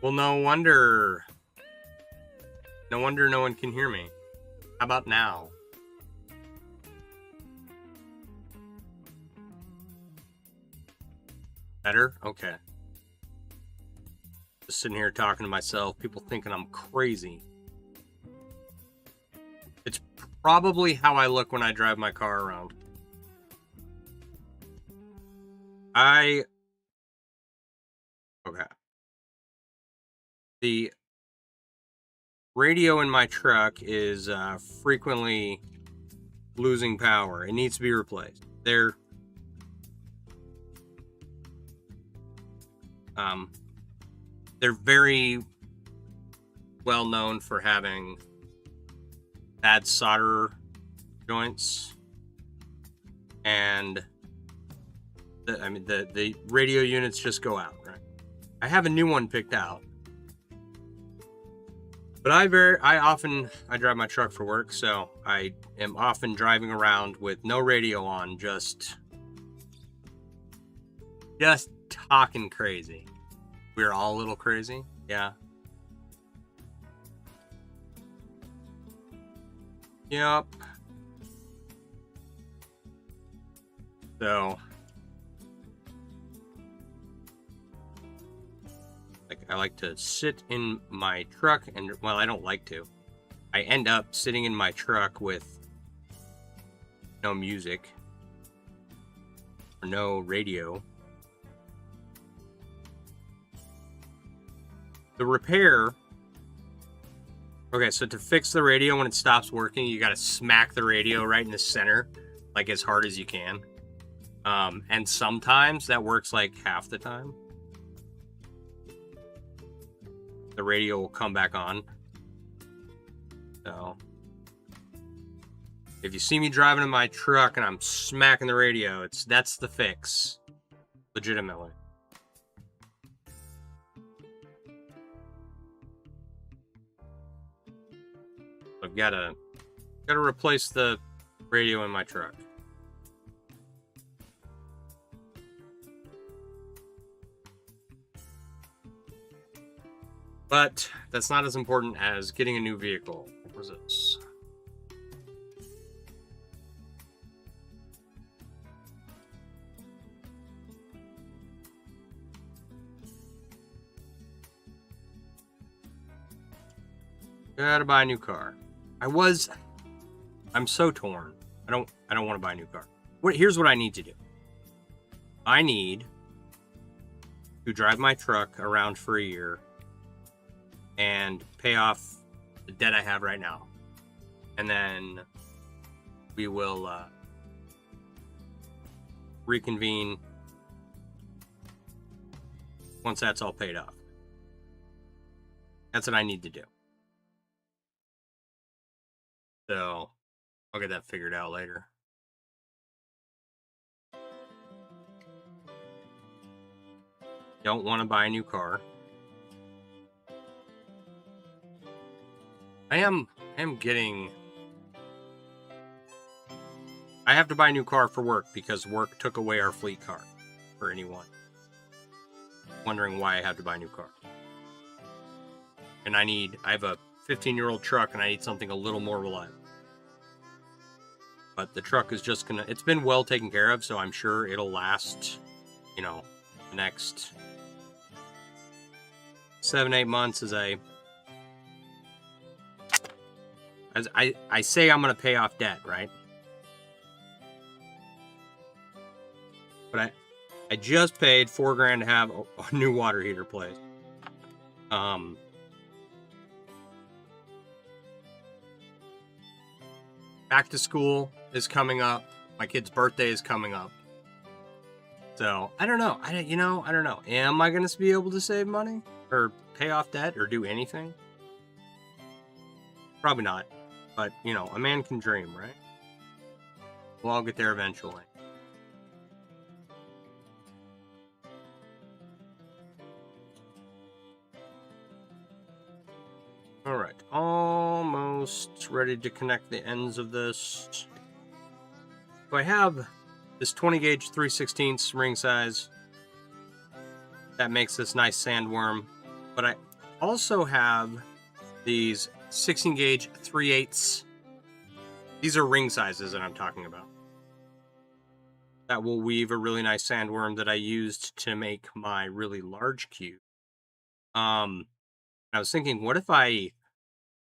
Well, no wonder. No wonder no one can hear me. How about now? Better? Okay. Just sitting here talking to myself, people thinking I'm crazy. It's probably how I look when I drive my car around. Okay. The radio in my truck is frequently losing power. It needs to be replaced. They're very well known for having bad solder joints, and the radio units just go out, right? I have a new one picked out, but I drive my truck for work, so I am often driving around with no radio on, just talking crazy. We're all a little crazy, yeah. Yep. So, I like to sit in my truck, and, well, I don't like to. I end up sitting in my truck with no music or no radio. The repair. Okay, so to fix the radio when it stops working, you got to smack the radio right in the center, like as hard as you can. And sometimes that works like half the time. The radio will come back on. So if you see me driving in my truck and I'm smacking the radio, that's the fix. Legitimately. I've gotta replace the radio in my truck. But that's not as important as getting a new vehicle. What was this? Gotta buy a new car. I'm so torn. I don't want to buy a new car. Here's what I need to do. I need to drive my truck around for a year and pay off the debt I have right now. And then we will reconvene once that's all paid off. That's what I need to do. So I'll get that figured out later. Don't want to buy a new car. I am getting... I have to buy a new car for work because work took away our fleet car for anyone wondering why I have to buy a new car. And I have a 15-year-old truck and I need something a little more reliable. But the truck is just gonna, it's been well taken care of, so I'm sure it'll last, you know, the next 7-8 months as I say I'm gonna pay off debt, right? But I just paid $4,000 to have a new water heater placed. Back to school is coming up. My kid's birthday is coming up. So I don't know. I don't know. Am I gonna be able to save money or pay off debt or do anything? Probably not. But you know, a man can dream, right? We'll all get there eventually. All right, almost ready to connect the ends of this. So I have this 20 gauge 3/16 ring size. That makes this nice sandworm. But I also have these 16 gauge 3/8. These are ring sizes that I'm talking about. That will weave a really nice sandworm that I used to make my really large cube. I was thinking, what if I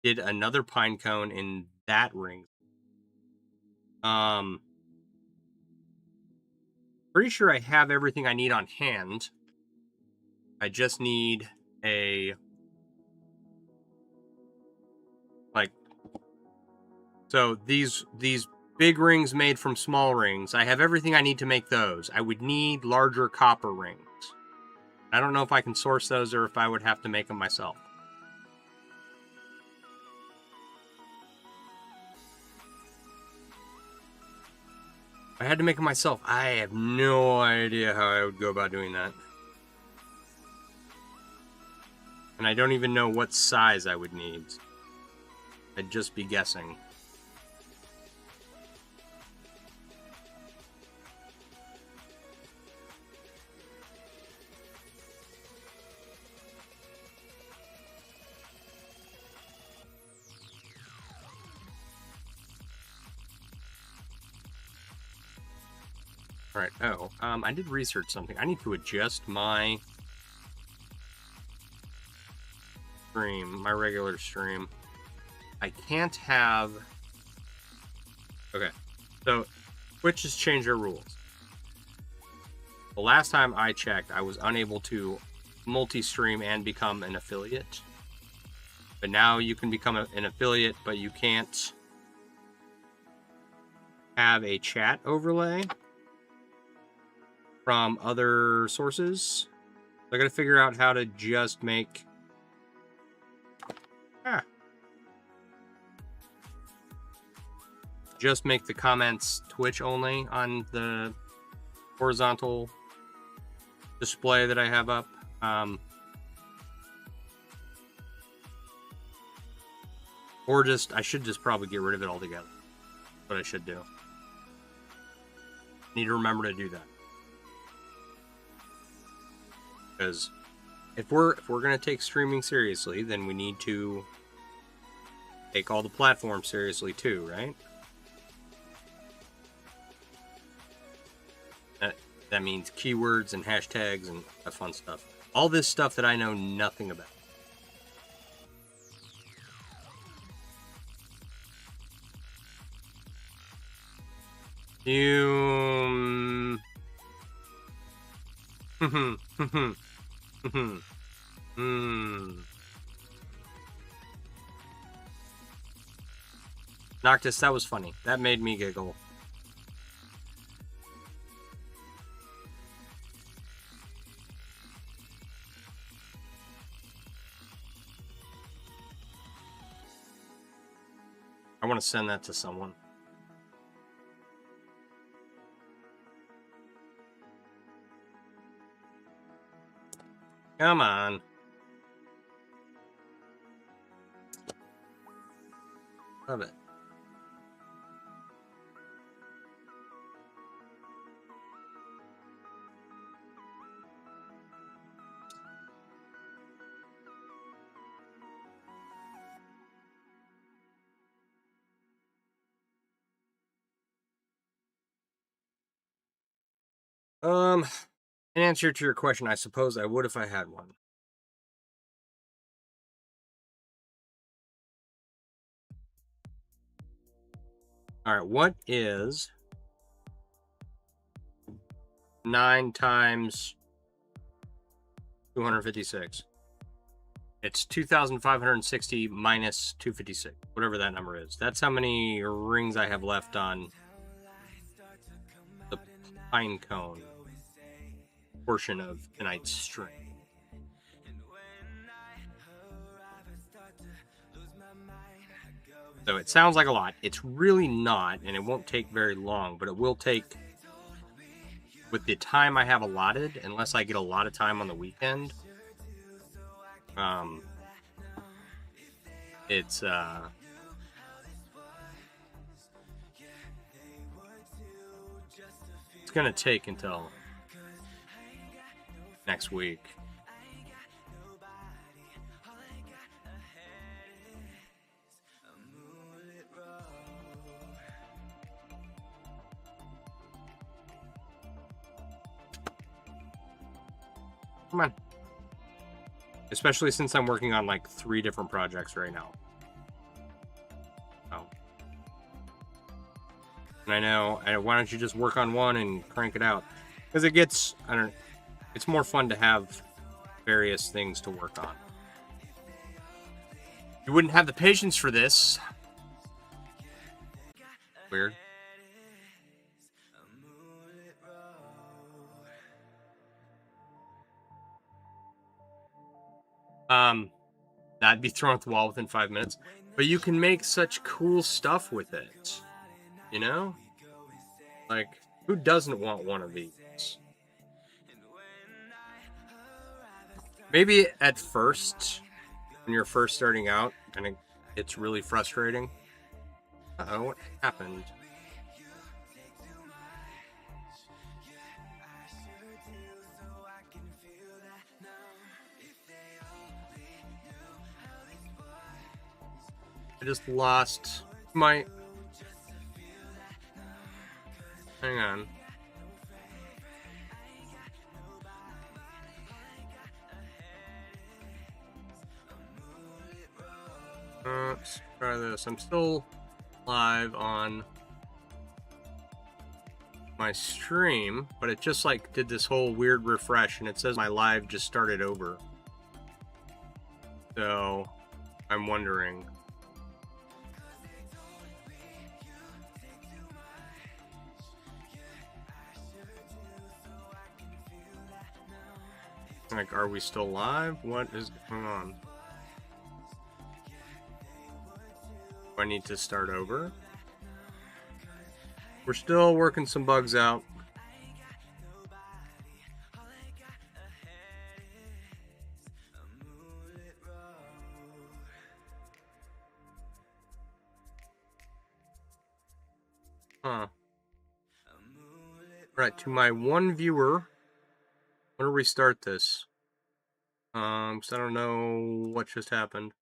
did another pine cone in that ring? Pretty sure I have everything I need on hand. I just need a, like, so these big rings made from small rings, I have everything I need to make those. I would need larger copper rings. I don't know if I can source those or if I would have to make them myself. If I had to make them myself, I have no idea how I would go about doing that. And I don't even know what size I would need. I'd just be guessing. Alright, I did research something. I need to adjust my stream, my regular stream. I can't have... Okay, so Twitch has changed their rules. The last time I checked, I was unable to multi-stream and become an affiliate. But now you can become an affiliate, but you can't have a chat overlay from other sources. So I gotta figure out how to just make... Just make the comments Twitch only on the horizontal display that I have up. Or just, I should just probably get rid of it altogether. That's what I should do. Need to remember to do that. Because if we're gonna take streaming seriously, then we need to take all the platforms seriously too, right? That means keywords and hashtags and that fun stuff. All this stuff that I know nothing about. Noctis, that was funny. That made me giggle. I want to send that to someone. Come on. Love it. In answer to your question, I suppose I would if I had one. All right, what is 9 times 256? It's 2,560 minus 256, whatever that number is. That's how many rings I have left on the Pinecone portion of tonight's stream. So it sounds like a lot. It's really not, and it won't take very long, but it will take, with the time I have allotted, unless I get a lot of time on the weekend, it's gonna take until next week. Come on. Especially since I'm working on like 3 different projects right now. Oh. And I know, why don't you just work on one and crank it out? Because it gets, it's more fun to have various things to work on. You wouldn't have the patience for this. Weird. That'd be thrown at the wall within 5 minutes. But you can make such cool stuff with it. You know? Like, who doesn't want one of these? Maybe at first, when you're first starting out, and it's really frustrating. Uh-oh, what happened? I just lost my... Hang on. Let's try this. I'm still live on my stream, but it just like did this whole weird refresh, and it says my live just started over. So I'm wondering. Like, are we still live? What is going on? Do I need to start over? We're still working some bugs out. Huh. Right, to my one viewer, I'm gonna restart this. 'Cause I don't know what just happened.